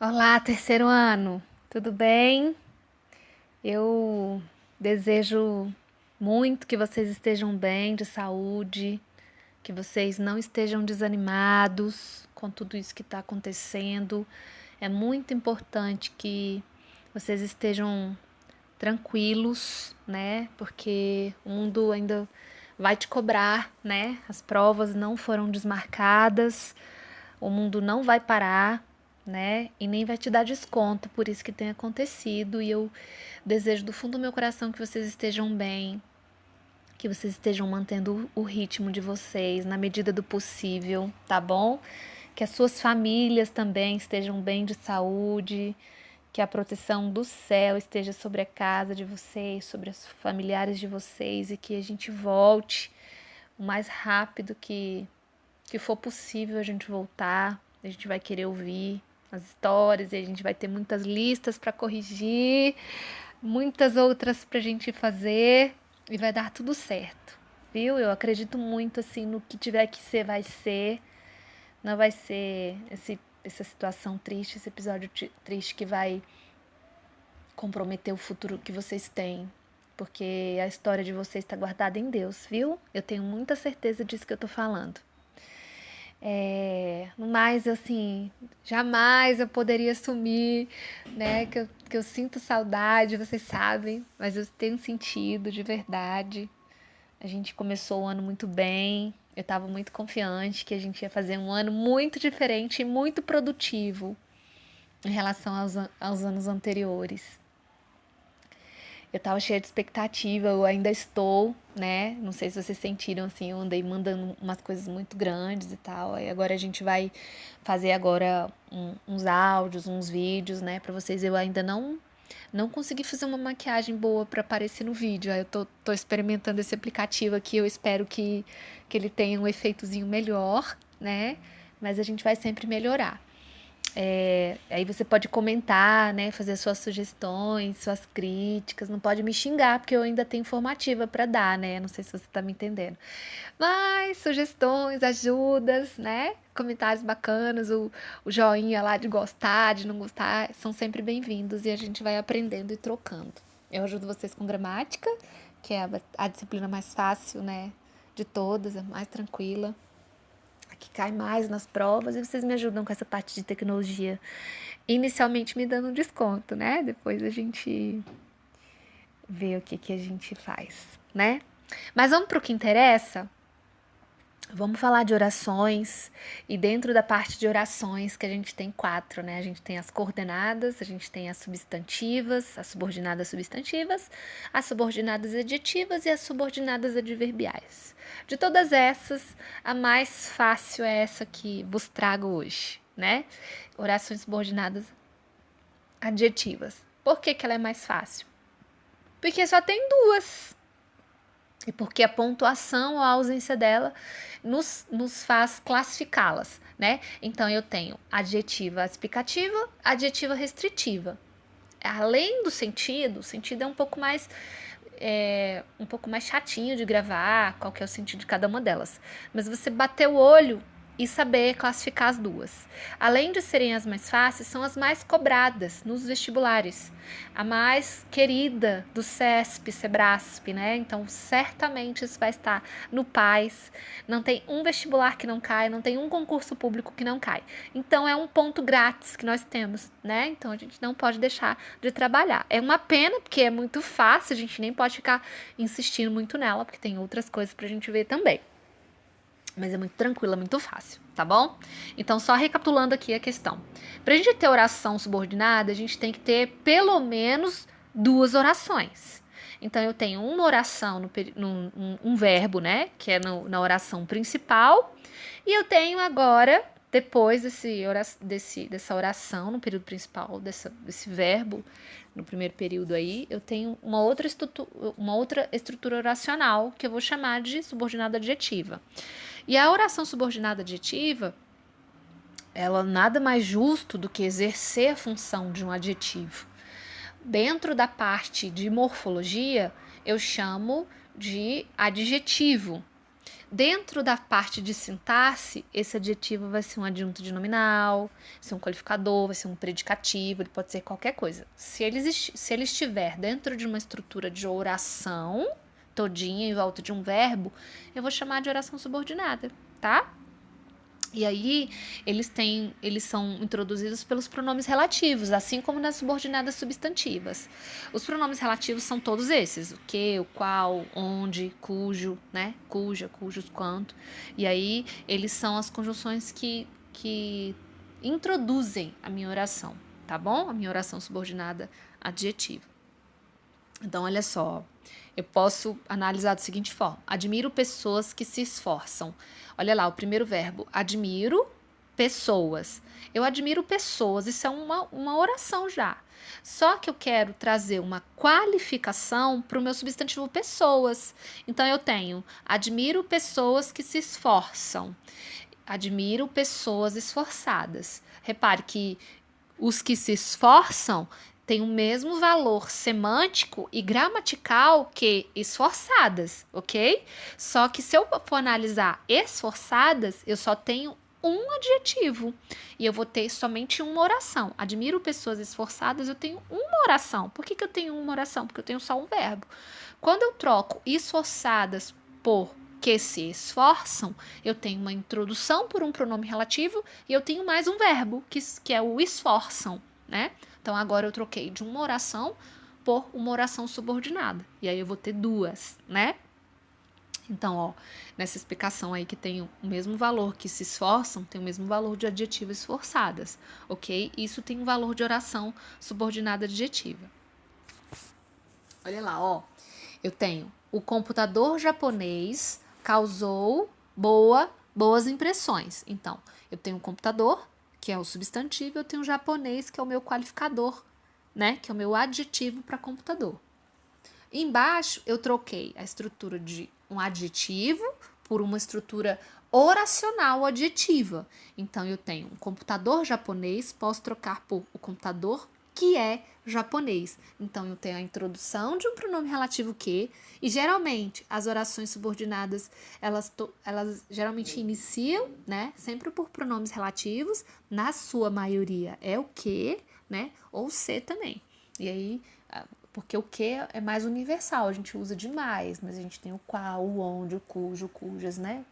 Olá, terceiro ano, tudo bem? Eu desejo muito que vocês estejam bem, de saúde, que vocês não estejam desanimados com tudo isso que está acontecendo. É muito importante que vocês estejam tranquilos, né? Porque o mundo ainda vai te cobrar, né? As provas não foram desmarcadas, o mundo não vai parar, né? E nem vai te dar desconto por isso que tem acontecido. E eu desejo do fundo do meu coração que vocês estejam bem, que vocês estejam mantendo o ritmo de vocês na medida do possível, tá bom? Que as suas famílias também estejam bem de saúde, que a proteção do céu esteja sobre a casa de vocês, sobre os familiares de vocês e que a gente volte o mais rápido que for possível a gente voltar. A gente vai querer ouvir as histórias e a gente vai ter muitas listas para corrigir, muitas outras para a gente fazer e vai dar tudo certo, viu? Eu acredito muito assim no que tiver que ser, vai ser. Não vai ser essa situação triste, esse episódio triste que vai comprometer o futuro que vocês têm. Porque a história de vocês está guardada em Deus, viu? Eu tenho muita certeza disso que eu tô falando. No mais, assim, jamais eu poderia sumir, né? Que eu sinto saudade, vocês sabem, mas eu tenho sentido de verdade. A gente começou o ano muito bem, eu estava muito confiante que a gente ia fazer um ano muito diferente e muito produtivo em relação aos anos anteriores. Eu tava cheia de expectativa, eu ainda estou, né? Não sei se vocês sentiram assim, eu andei mandando umas coisas muito grandes e tal. Aí agora a gente vai fazer agora uns áudios, uns vídeos, né, para vocês. Eu ainda não consegui fazer uma maquiagem boa para aparecer no vídeo. Aí eu tô experimentando esse aplicativo aqui, eu espero que ele tenha um efeitozinho melhor, né? Mas a gente vai sempre melhorar. Aí você pode comentar, né? Fazer suas sugestões, suas críticas. Não pode me xingar, porque eu ainda tenho informativa para dar, né? Não sei se você tá me entendendo. Mas sugestões, ajudas, né? Comentários bacanas, o joinha lá de gostar, de não gostar, são sempre bem-vindos e a gente vai aprendendo e trocando. Eu ajudo vocês com gramática, que é a disciplina mais fácil, né? De todas, a mais tranquila que cai mais nas provas e vocês me ajudam com essa parte de tecnologia. Inicialmente me dando um desconto, né? Depois a gente vê o que a gente faz, né? Mas vamos para o que interessa? Vamos falar de orações e dentro da parte de orações que a gente tem quatro, né? A gente tem as coordenadas, a gente tem as substantivas, as subordinadas substantivas, as subordinadas adjetivas e as subordinadas adverbiais. De todas essas, a mais fácil é essa que vos trago hoje, né? Orações subordinadas adjetivas. Por que ela é mais fácil? Porque só tem duas. E porque a pontuação ou a ausência dela nos faz classificá-las, né? Então eu tenho adjetiva explicativa, adjetiva restritiva. Além do sentido, o sentido é um pouco mais chatinho de gravar, qual que é o sentido de cada uma delas. Mas você bater o olho e saber classificar as duas. Além de serem as mais fáceis, são as mais cobradas nos vestibulares. A mais querida do CESP, SEBRASP, né? Então, certamente isso vai estar no PAS. Não tem um vestibular que não cai, não tem um concurso público que não cai. Então, é um ponto grátis que nós temos, né? Então, a gente não pode deixar de trabalhar. É uma pena, porque é muito fácil, a gente nem pode ficar insistindo muito nela, porque tem outras coisas pra gente ver também. Mas é muito tranquila, muito fácil, tá bom? Então, só recapitulando aqui a questão. Pra gente ter oração subordinada, a gente tem que ter pelo menos duas orações. Então, eu tenho uma oração, um verbo, né? Que é na oração principal. E eu tenho agora, depois dessa oração, no período principal, desse verbo, no primeiro período aí, eu tenho uma outra estrutura oracional que eu vou chamar de subordinada adjetiva. E a oração subordinada adjetiva, ela nada mais justo do que exercer a função de um adjetivo. Dentro da parte de morfologia, eu chamo de adjetivo. Dentro da parte de sintaxe, esse adjetivo vai ser um adjunto de nominal, vai ser um qualificador, vai ser um predicativo, ele pode ser qualquer coisa. Se ele estiver dentro de uma estrutura de oração, todinha em volta de um verbo, eu vou chamar de oração subordinada, tá? E aí, eles são introduzidos pelos pronomes relativos, assim como nas subordinadas substantivas. Os pronomes relativos são todos esses: o que, o qual, onde, cujo, né? Cuja, cujos, quanto. E aí, eles são as conjunções que introduzem a minha oração, tá bom? A minha oração subordinada adjetiva. Então, olha só, eu posso analisar da seguinte forma: admiro pessoas que se esforçam. Olha lá, o primeiro verbo, admiro pessoas. Eu admiro pessoas, isso é uma oração já. Só que eu quero trazer uma qualificação para o meu substantivo pessoas. Então, eu tenho, admiro pessoas que se esforçam. Admiro pessoas esforçadas. Repare que os que se esforçam têm o mesmo valor semântico e gramatical que esforçadas, ok? Só que se eu for analisar esforçadas, eu só tenho um adjetivo e eu vou ter somente uma oração. Admiro pessoas esforçadas, eu tenho uma oração. Por que eu tenho uma oração? Porque eu tenho só um verbo. Quando eu troco esforçadas por que se esforçam, eu tenho uma introdução por um pronome relativo e eu tenho mais um verbo, que é o esforçam, né? Então, agora eu troquei de uma oração por uma oração subordinada. E aí eu vou ter duas, né? Então, ó, nessa explicação aí que tem o mesmo valor que se esforçam, tem o mesmo valor de adjetivo esforçadas, ok? Isso tem um valor de oração subordinada adjetiva. Olha lá, ó. Eu tenho o computador japonês causou boas impressões. Então, eu tenho o computador, que é o substantivo, eu tenho o japonês, que é o meu qualificador, né? Que é o meu adjetivo para computador. Embaixo, eu troquei a estrutura de um adjetivo por uma estrutura oracional adjetiva. Então, eu tenho um computador japonês, posso trocar por o computador que é japonês. Então, eu tenho a introdução de um pronome relativo que, e geralmente as orações subordinadas, elas geralmente iniciam, né, sempre por pronomes relativos, na sua maioria é o que, né, ou se também. E aí, porque o que é mais universal, a gente usa demais, mas a gente tem o qual, o onde, o cujo, cujas, né?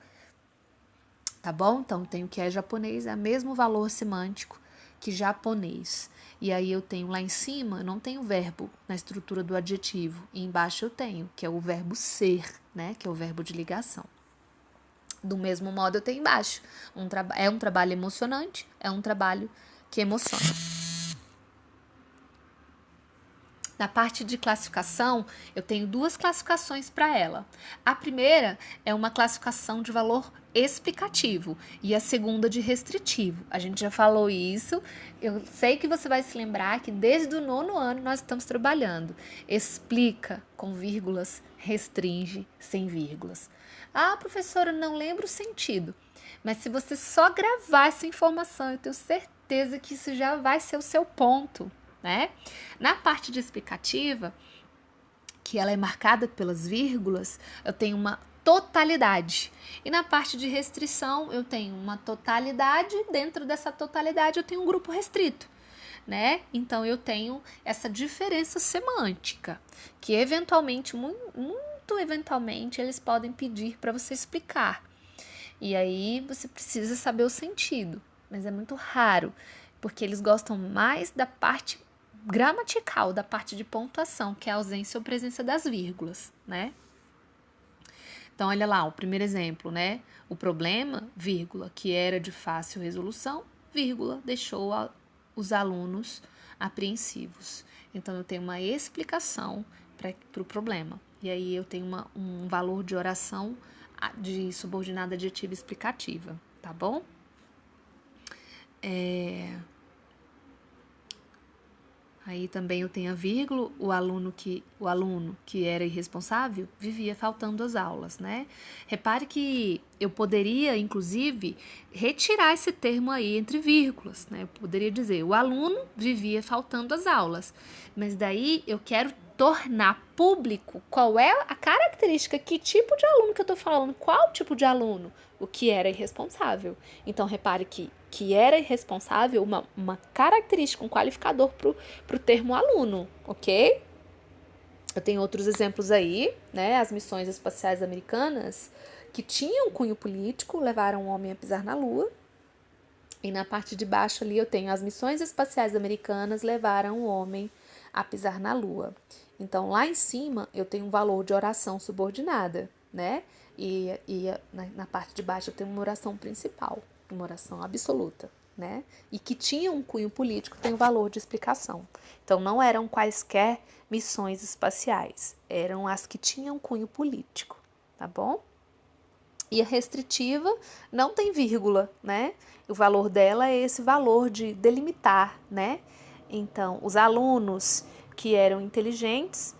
Tá bom? Então, tem o que é japonês, é o mesmo valor semântico que japonês. E aí eu tenho lá em cima, eu não tenho verbo na estrutura do adjetivo. E embaixo eu tenho, que é o verbo ser, né? Que é o verbo de ligação. Do mesmo modo eu tenho embaixo. É um trabalho emocionante, é um trabalho que emociona. Na parte de classificação, eu tenho duas classificações para ela. A primeira é uma classificação de valor explicativo e a segunda de restritivo. A gente já falou isso, eu sei que você vai se lembrar que desde o 9º ano nós estamos trabalhando. Explica com vírgulas, restringe sem vírgulas. Ah, professora, não lembro o sentido. Mas se você só gravar essa informação, eu tenho certeza que isso já vai ser o seu ponto, né? Na parte de explicativa, que ela é marcada pelas vírgulas, eu tenho uma totalidade. E na parte de restrição, eu tenho uma totalidade, dentro dessa totalidade eu tenho um grupo restrito, né? Então eu tenho essa diferença semântica, que eventualmente, muito eventualmente, eles podem pedir para você explicar. E aí você precisa saber o sentido, mas é muito raro, porque eles gostam mais da parte gramatical, da parte de pontuação, que é a ausência ou presença das vírgulas, né? Então, olha lá, o primeiro exemplo, né? O problema, vírgula, que era de fácil resolução, vírgula, deixou os alunos apreensivos. Então, eu tenho uma explicação para o problema. E aí, eu tenho um valor de oração de subordinada adjetiva explicativa, tá bom? Aí também eu tenho a vírgula, o aluno que era irresponsável vivia faltando às aulas, né? Repare que Eu poderia, inclusive, retirar esse termo aí entre vírgulas, né? Eu poderia dizer, o aluno vivia faltando às aulas. Mas daí eu quero tornar público qual é a característica, que tipo de aluno que eu tô falando, qual tipo de aluno, o que era irresponsável. Então, repare que era irresponsável, uma característica, um qualificador pro termo aluno, ok? Eu tenho outros exemplos aí, né? As missões espaciais americanas, que tinham cunho político, levaram o homem a pisar na Lua. E na parte de baixo ali eu tenho as missões espaciais americanas levaram o homem a pisar na Lua. Então lá em cima eu tenho um valor de oração subordinada, né? E na parte de baixo eu tenho uma oração principal, uma oração absoluta, né? E que tinha um cunho político, tem um valor de explicação. Então não eram quaisquer missões espaciais, eram as que tinham cunho político, tá bom? E a restritiva não tem vírgula, né? O valor dela é esse valor de delimitar, né? Então, os alunos que eram inteligentes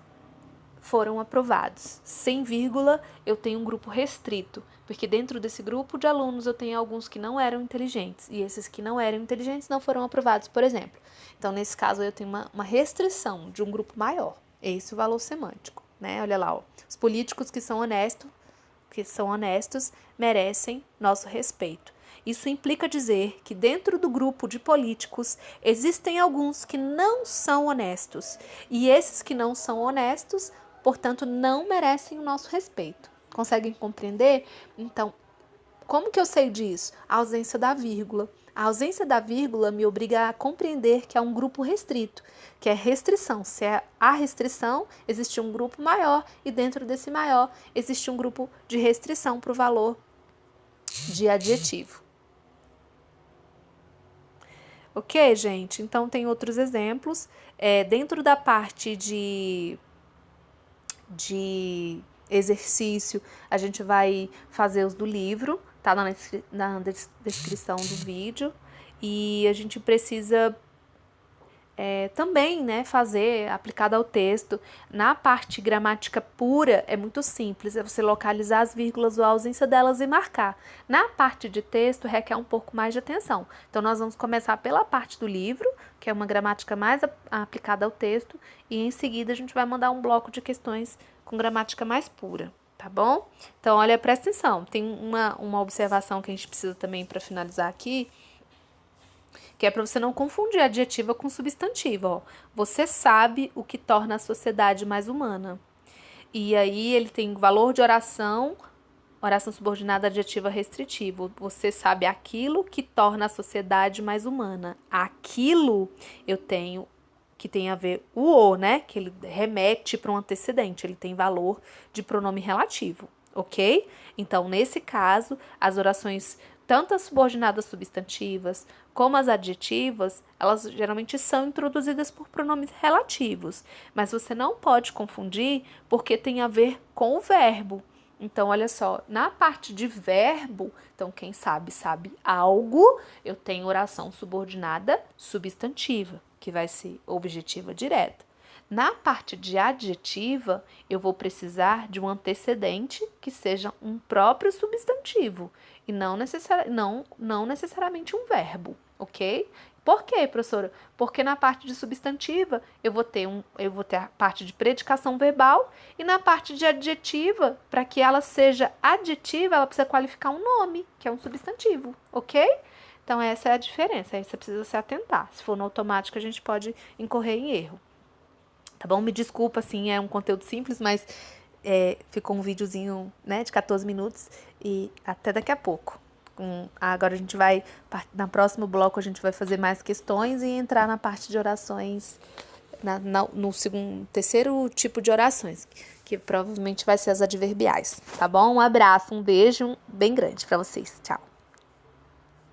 foram aprovados. Sem vírgula, eu tenho um grupo restrito, porque dentro desse grupo de alunos eu tenho alguns que não eram inteligentes, e esses que não eram inteligentes não foram aprovados, por exemplo. Então, nesse caso, eu tenho uma restrição de um grupo maior. Esse é o valor semântico, né? Olha lá, ó. Os políticos que são honestos, merecem nosso respeito. Isso implica dizer que dentro do grupo de políticos existem alguns que não são honestos, e esses que não são honestos, portanto, não merecem o nosso respeito. Conseguem compreender? Então, como que eu sei disso? A ausência da vírgula. A ausência da vírgula me obriga a compreender que é um grupo restrito, que é restrição. Se há restrição, existe um grupo maior e dentro desse maior existe um grupo de restrição para o valor de adjetivo. Ok, gente? Então, tem outros exemplos. Dentro da parte de exercício, a gente vai fazer os do livro, tá na descrição do vídeo. E a gente precisa também, né, fazer aplicado ao texto. Na parte gramática pura é muito simples, é você localizar as vírgulas ou a ausência delas e marcar. Na parte de texto requer um pouco mais de atenção. Então nós vamos começar pela parte do livro, que é uma gramática mais aplicada ao texto, e em seguida a gente vai mandar um bloco de questões com gramática mais pura, tá bom? Então olha, presta atenção, tem uma observação que a gente precisa também para finalizar aqui, que é para você não confundir adjetiva com substantivo. Ó. Você sabe o que torna a sociedade mais humana. E aí ele tem valor de oração subordinada adjetiva restritivo. Você sabe aquilo que torna a sociedade mais humana. Aquilo eu tenho que tem a ver o, né? Que ele remete para um antecedente. Ele tem valor de pronome relativo, ok? Então, nesse caso, as orações tanto as subordinadas substantivas como as adjetivas, elas geralmente são introduzidas por pronomes relativos, mas você não pode confundir porque tem a ver com o verbo. Então, olha só, na parte de verbo, então quem sabe algo, eu tenho oração subordinada substantiva, que vai ser objetiva direta. Na parte de adjetiva, eu vou precisar de um antecedente que seja um próprio substantivo e não necessariamente um verbo, ok? Por quê, professora? Porque na parte de substantiva eu vou ter a parte de predicação verbal e na parte de adjetiva, para que ela seja adjetiva, ela precisa qualificar um nome, que é um substantivo, ok? Então essa é a diferença, aí você precisa se atentar. Se for no automático, a gente pode incorrer em erro. Tá bom? Me desculpa, assim, é um conteúdo simples, mas ficou um videozinho, né, de 14 minutos e até daqui a pouco. Agora a gente vai, no próximo bloco a gente vai fazer mais questões e entrar na parte de orações, no terceiro tipo de orações, que provavelmente vai ser as adverbiais, tá bom? Um abraço, um beijo bem grande pra vocês. Tchau!